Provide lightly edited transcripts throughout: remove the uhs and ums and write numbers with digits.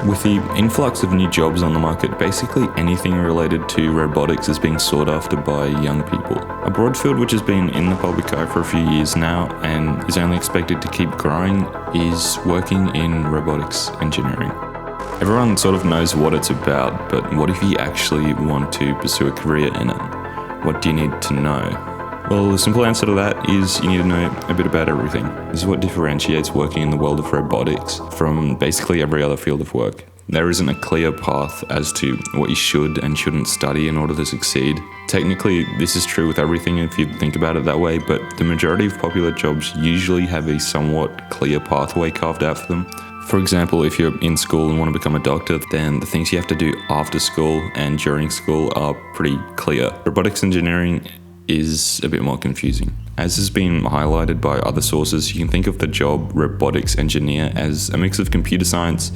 With the influx of new jobs on the market, basically anything related to robotics is being sought after by young people. A broad field which has been in the public eye for a few years now and is only expected to keep growing is working in robotics engineering. Everyone sort of knows what it's about, but what if you actually want to pursue a career in it? What do you need to know? Well, the simple answer to that is you need to know a bit about everything. This is what differentiates working in the world of robotics from basically every other field of work. There isn't a clear path as to what you should and shouldn't study in order to succeed. Technically, this is true with everything if you think about it that way, but the majority of popular jobs usually have a somewhat clear pathway carved out for them. For example, if you're in school and want to become a doctor, then the things you have to do after school and during school are pretty clear. Robotics engineering is a bit more confusing. As has been highlighted by other sources, you can think of the job robotics engineer as a mix of computer science,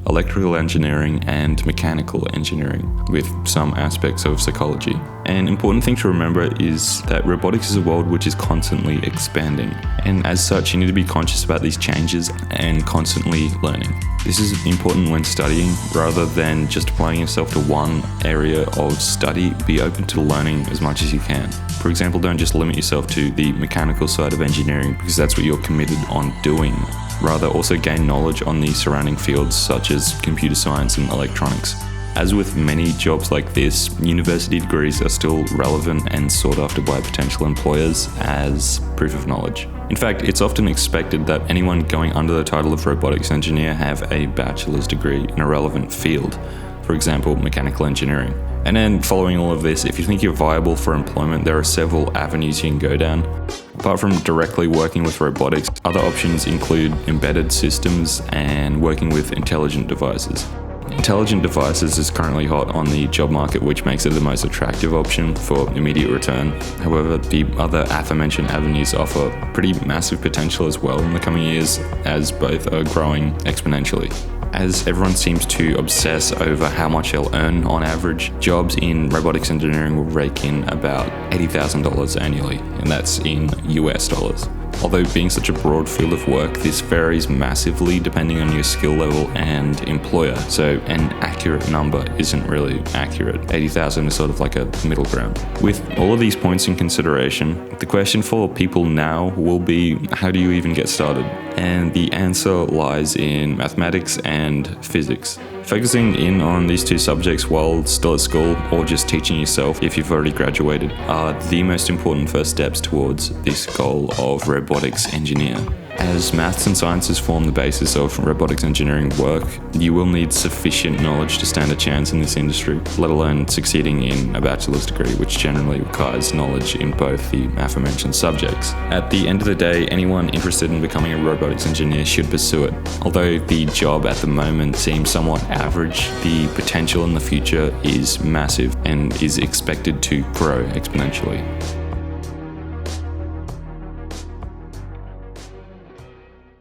electrical engineering, and mechanical engineering, with some aspects of psychology. An important thing to remember is that robotics is a world which is constantly expanding, and as such you need to be conscious about these changes and constantly learning. This is important when studying. Rather than just applying yourself to one area of study, be open to learning as much as you can. For example, don't just limit yourself to the mechanical side of engineering because that's what you're committed on doing. Rather, also gain knowledge on the surrounding fields such as computer science and electronics. As with many jobs like this, university degrees are still relevant and sought after by potential employers as proof of knowledge. In fact, it's often expected that anyone going under the title of robotics engineer have a bachelor's degree in a relevant field, for example, mechanical engineering. And then following all of this, if you think you're viable for employment, there are several avenues you can go down. Apart from directly working with robotics, other options include embedded systems and working with intelligent devices. Intelligent devices is currently hot on the job market, which makes it the most attractive option for immediate return. However, the other aforementioned avenues offer pretty massive potential as well in the coming years, as both are growing exponentially. As everyone seems to obsess over how much they'll earn on average, jobs in robotics engineering will rake in about $80,000 annually, and that's in US dollars. Although being such a broad field of work, this varies massively depending on your skill level and employer, so an accurate number isn't really accurate. 80,000 is sort of like a middle ground. With all of these points in consideration, the question for people now will be, how do you even get started? And the answer lies in mathematics and physics. Focusing in on these two subjects while still at school, or just teaching yourself if you've already graduated, are the most important first steps towards this goal of robotics engineer. As maths and sciences form the basis of robotics engineering work, you will need sufficient knowledge to stand a chance in this industry, let alone succeeding in a bachelor's degree, which generally requires knowledge in both the aforementioned subjects. At the end of the day, anyone interested in becoming a robotics engineer should pursue it. Although the job at the moment seems somewhat average, the potential in the future is massive and is expected to grow exponentially.